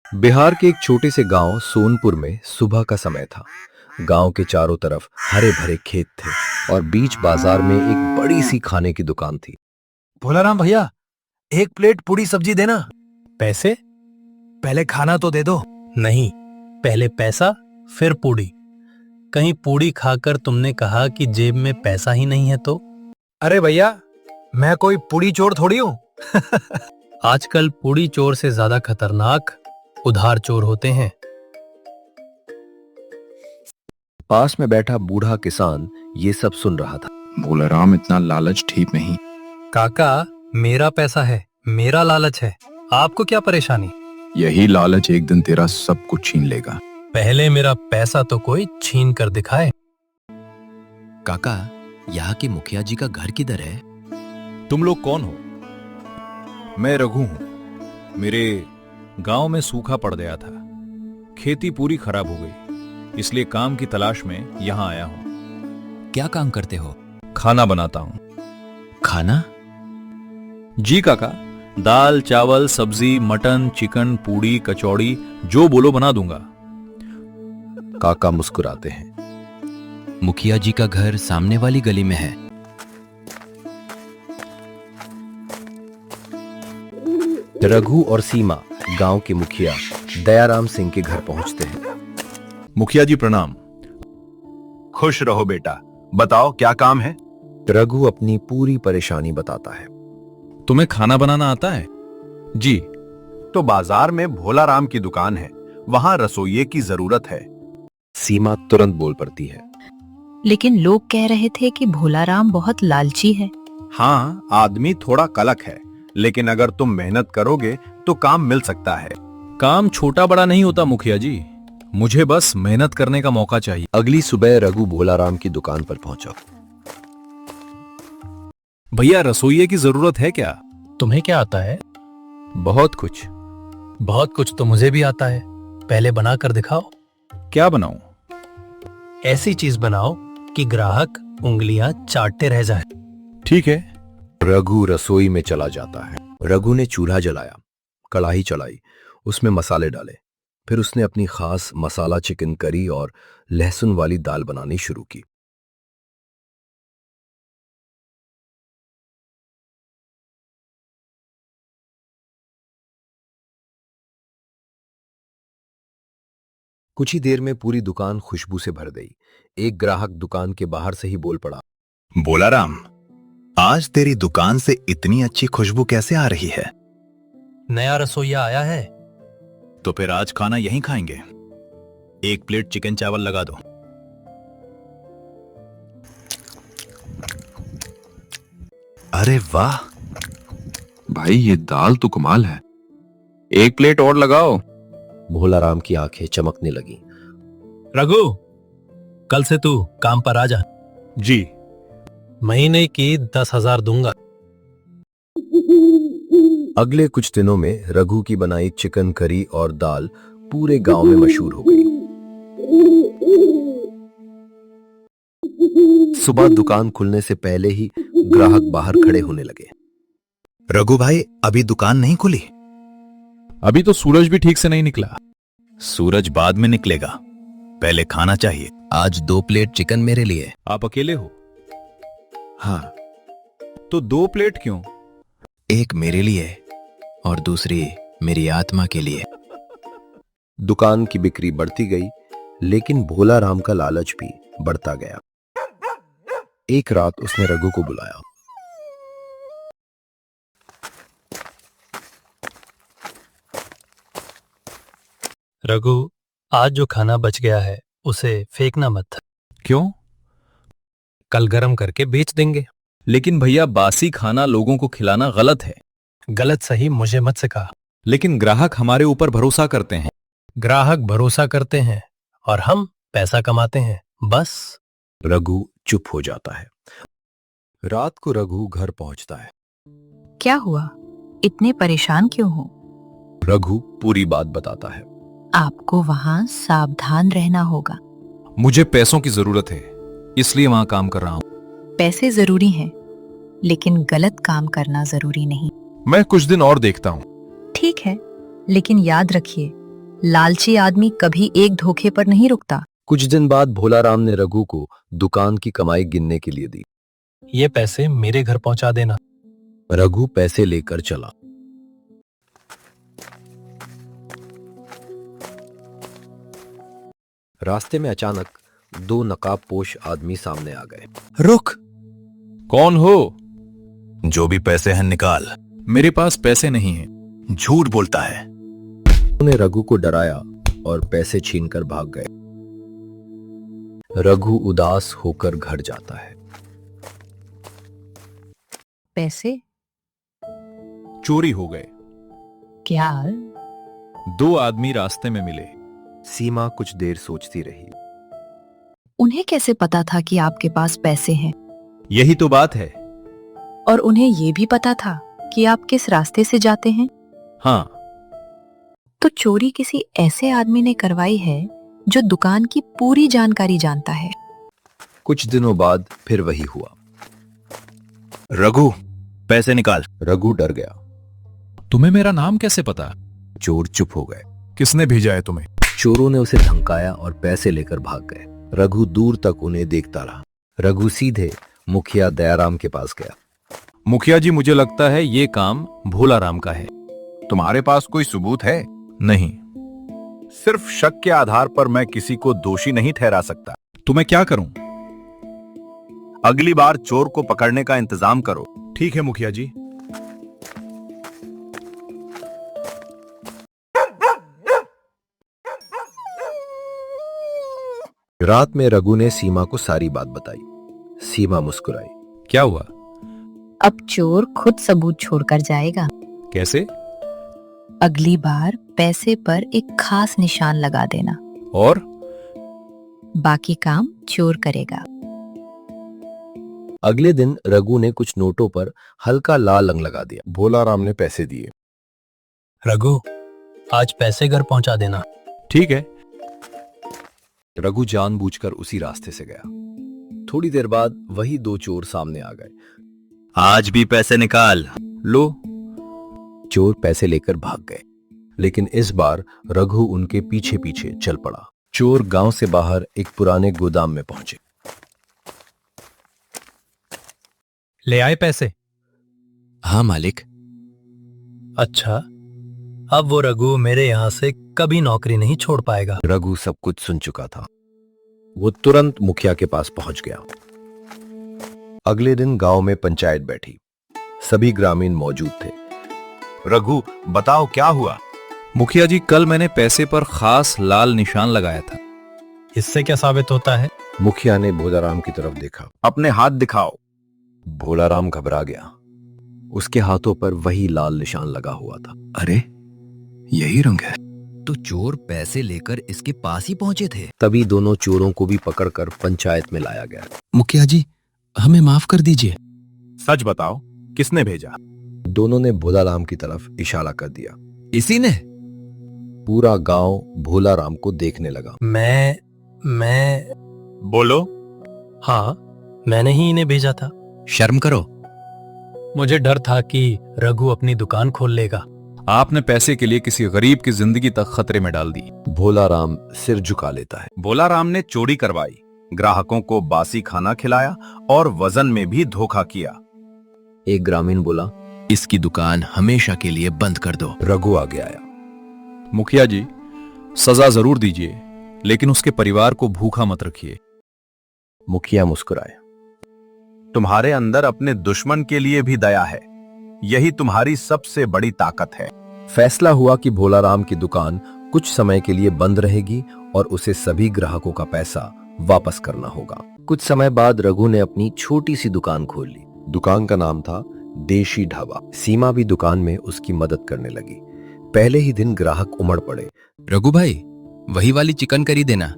बिहार के एक छोटे से गांव सोनपुर में सुबह का समय था। गांव के चारों तरफ हरे भरे खेत थे और बीच बाजार में एक बड़ी सी खाने की दुकान थी। भोलाराम भैया, एक प्लेट पूड़ी सब्जी देना। पैसे? पहले खाना तो दे दो। नहीं, पहले पैसा फिर पूड़ी। कहीं पूड़ी खाकर तुमने कहा कि जेब में पैसा ही नहीं है तो? अरे भैया, मैं कोई पूड़ी चोर थोड़ी हूँ। आजकल पूड़ी चोर से ज्यादा खतरनाक उधार चोर होते हैं। पास में बैठा बूढ़ा किसान ये सब सुन रहा था। भोलाराम, इतना लालच ठीक नहीं। काका, मेरा पैसा है, मेरा लालच है, आपको क्या परेशानी? यही लालच एक दिन तेरा सब कुछ छीन लेगा। पहले मेरा पैसा तो कोई छीन कर दिखाए। काका, यहाँ के मुखिया जी का घर किधर है? तुम लोग कौन हो? मैं रघु हूं। मेरे गांव में सूखा पड़ गया था, खेती पूरी खराब हो गई, इसलिए काम की तलाश में यहां आया हूं। क्या काम करते हो? खाना बनाता हूं। खाना? जी काका, दाल चावल सब्जी मटन चिकन पूड़ी कचौड़ी जो बोलो बना दूंगा। काका मुस्कुराते हैं। मुखिया जी का घर सामने वाली गली में है। रघु और सीमा गांव के मुखिया दयाराम सिंह के घर पहुंचते हैं। मुखिया जी प्रणाम। खुश रहो बेटा, बताओ क्या काम है? रघु अपनी पूरी परेशानी बताता है। तुम्हें खाना बनाना आता है? जी। तो बाजार में भोलाराम की दुकान है, वहां रसोइये की जरूरत है। सीमा तुरंत बोल पड़ती है। लेकिन लोग कह रहे थे कि भोलाराम बहुत लालची है। हाँ, आदमी थोड़ा कलक है, लेकिन अगर तुम मेहनत करोगे तो काम मिल सकता है। काम छोटा बड़ा नहीं होता मुखिया जी, मुझे बस मेहनत करने का मौका चाहिए। अगली सुबह रघु भोलाराम की दुकान पर पहुंचा। भैया, रसोइये की जरूरत है क्या? तुम्हें क्या आता है? बहुत कुछ। बहुत कुछ तो मुझे भी आता है, पहले बना कर दिखाओ। क्या बनाऊं? ऐसी चीज बनाओ कि ग्राहक उंगलियां चाटते रह जाए। ठीक है। रघु रसोई में चला जाता है। रघु ने चूल्हा जलाया, कढ़ाई चढ़ाई, उसमें मसाले डाले। फिर उसने अपनी खास मसाला चिकन करी और लहसुन वाली दाल बनानी शुरू की। कुछ ही देर में पूरी दुकान खुशबू से भर गई। एक ग्राहक दुकान के बाहर से ही बोल पड़ा, भोलाराम, आज तेरी दुकान से इतनी अच्छी खुशबू कैसे आ रही है? नया रसोइया आया है। तो फिर आज खाना यहीं खाएंगे। एक प्लेट चिकन चावल लगा दो। अरे वाह भाई, ये दाल तो कमाल है। एक प्लेट और लगाओ। भोलाराम की आंखें चमकने लगी। रघु, कल से तू काम पर आ जा। जी। महीने की 10,000 दूंगा। अगले कुछ दिनों में रघु की बनाई चिकन करी और दाल पूरे गांव में मशहूर हो गई। सुबह दुकान खुलने से पहले ही ग्राहक बाहर खड़े होने लगे। रघु भाई, अभी दुकान नहीं खुली? अभी तो सूरज भी ठीक से नहीं निकला। सूरज बाद में निकलेगा, पहले खाना चाहिए। आज 2 प्लेट चिकन मेरे लिए। आप अकेले हो? हाँ। तो 2 प्लेट क्यों? एक मेरे लिए और दूसरी मेरी आत्मा के लिए। दुकान की बिक्री बढ़ती गई, लेकिन भोलाराम का लालच भी बढ़ता गया। एक रात उसने रघु को बुलाया। रघु, आज जो खाना बच गया है उसे फेंकना मत। क्यों? कल गरम करके बेच देंगे। लेकिन भैया, बासी खाना लोगों को खिलाना गलत है। गलत सही मुझे मत सिखा। लेकिन ग्राहक हमारे ऊपर भरोसा करते हैं। ग्राहक भरोसा करते हैं और हम पैसा कमाते हैं, बस। रघु चुप हो जाता है। रात को रघु घर पहुंचता है। क्या हुआ? इतने परेशान क्यों हो? रघु पूरी बात बताता है। आपको वहाँ सावधान रहना होगा। मुझे पैसों की जरूरत है, इसलिए वहां काम कर रहा हूं। पैसे जरूरी हैं, लेकिन गलत काम करना जरूरी नहीं। मैं कुछ दिन और देखता हूं। ठीक है, लेकिन याद रखिए, लालची आदमी कभी एक धोखे पर नहीं रुकता। कुछ दिन बाद भोलाराम ने रघु को दुकान की कमाई गिनने के लिए दी। ये पैसे मेरे घर पहुंचा देना। रघु पैसे लेकर चला। रास्ते में अचानक दो नकाबपोश आदमी सामने आ गए। रुक। कौन हो? जो भी पैसे हैं निकाल। मेरे पास पैसे नहीं हैं। झूठ बोलता है। उन्होंने रघु को डराया और पैसे छीनकर भाग गए। रघु उदास होकर घर जाता है। पैसे चोरी हो गए। क्या? दो आदमी रास्ते में मिले। सीमा कुछ देर सोचती रही। उन्हें कैसे पता था कि आपके पास पैसे हैं? यही तो बात है। और उन्हें ये भी पता था कि आप किस रास्ते से जाते हैं? हाँ। तो चोरी किसी ऐसे आदमी ने करवाई है जो दुकान की पूरी जानकारी जानता है। कुछ दिनों बाद फिर वही हुआ। रघु, पैसे निकाल। रघु डर गया। तुम्हें मेरा नाम कैसे पता? चोर चुप हो गए। किसने भेजा है तुम्हें? चोरों ने उसे धमकाया और पैसे लेकर भाग गए। रघु दूर तक उन्हें देखता रहा। रघु सीधे मुखिया दयाराम के पास गया। मुखिया जी, मुझे लगता है ये काम भोलाराम का है। तुम्हारे पास कोई सबूत है? नहीं। सिर्फ शक के आधार पर मैं किसी को दोषी नहीं ठहरा सकता। तो मैं क्या करूं? अगली बार चोर को पकड़ने का इंतजाम करो। ठीक है मुखिया जी। रात में रघु ने सीमा को सारी बात बताई। सीमा मुस्कुराई। क्या हुआ? अब चोर खुद सबूत छोड़कर जाएगा। कैसे? अगली बार पैसे पर एक खास निशान लगा देना और बाकी काम चोर करेगा। अगले दिन रघु ने कुछ नोटों पर हल्का लाल रंग लगा दिया। भोलाराम ने पैसे दिए। रघु, आज पैसे घर पहुंचा देना। ठीक है। रघु जानबूझकर उसी रास्ते से गया। थोड़ी देर बाद वही दो चोर सामने आ गए। आज भी पैसे निकाल। लो। चोर पैसे लेकर भाग गए, लेकिन इस बार रघु उनके पीछे पीछे चल पड़ा। चोर गांव से बाहर एक पुराने गोदाम में पहुंचे। ले आए पैसे? हाँ मालिक। अच्छा, अब वो रघु मेरे यहां से कभी नौकरी नहीं छोड़ पाएगा। रघु सब कुछ सुन चुका था। वो तुरंत मुखिया के पास पहुंच गया। अगले दिन गांव में पंचायत बैठी। सभी ग्रामीण मौजूद थे। रघु, बताओ क्या हुआ? मुखिया जी, कल मैंने पैसे पर खास लाल निशान लगाया था। इससे क्या साबित होता है? मुखिया ने भोलाराम की तरफ देखा। अपने हाथ दिखाओ। भोलाराम घबरा गया। उसके हाथों पर वही लाल निशान लगा हुआ था। अरे, यही रंग है। तो चोर पैसे लेकर इसके पास ही पहुंचे थे। तभी दोनों चोरों को भी पकड़कर पंचायत में लाया गया। मुखिया जी, हमें माफ कर दीजिए। सच बताओ, किसने भेजा? दोनों ने भोलाराम की तरफ इशारा कर दिया। इसी ने? पूरा गांव भोलाराम को देखने लगा। मैं बोलो। हाँ, मैंने ही इन्हें भेजा था। शर्म करो। मुझे डर था कि रघु अपनी दुकान खोल लेगा। आपने पैसे के लिए किसी गरीब की जिंदगी तक खतरे में डाल दी। भोलाराम सिर झुका लेता है। भोलाराम ने चोरी करवाई, ग्राहकों को बासी खाना खिलाया और वजन में भी धोखा किया। एक ग्रामीण बोला, इसकी दुकान हमेशा के लिए बंद कर दो। रघु आगे आया। मुखिया जी, सजा जरूर दीजिए, लेकिन उसके परिवार को भूखा मत रखिए। मुखिया मुस्कुराए। तुम्हारे अंदर अपने दुश्मन के लिए भी दया है। यही तुम्हारी सबसे बड़ी ताकत है। फैसला हुआ कि भोलाराम की दुकान कुछ समय के लिए बंद रहेगी और उसे सभी ग्राहकों का पैसा वापस करना होगा। कुछ समय बाद रघु ने अपनी छोटी सी दुकान खोल ली। दुकान का नाम था देशी ढाबा। सीमा भी दुकान में उसकी मदद करने लगी। पहले ही दिन ग्राहक उमड़ पड़े। रघु भाई, वही वाली चिकन करी देना।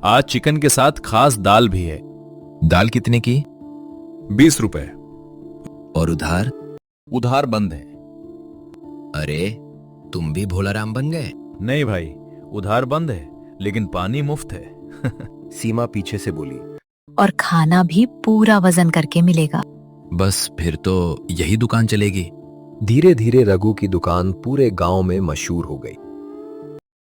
आज चिकन के साथ खास दाल भी है। दाल कितने की? 20 रुपए। और उधार? उधार बंद है। अरे, तुम भी भोलाराम बन गए। नहीं भाई, उधार बंद है, लेकिन पानी मुफ्त है। सीमा पीछे से बोली। और खाना भी पूरा वजन करके मिलेगा। बस फिर तो यही दुकान चलेगी। धीरे धीरे रघु की दुकान पूरे गांव में मशहूर हो गई।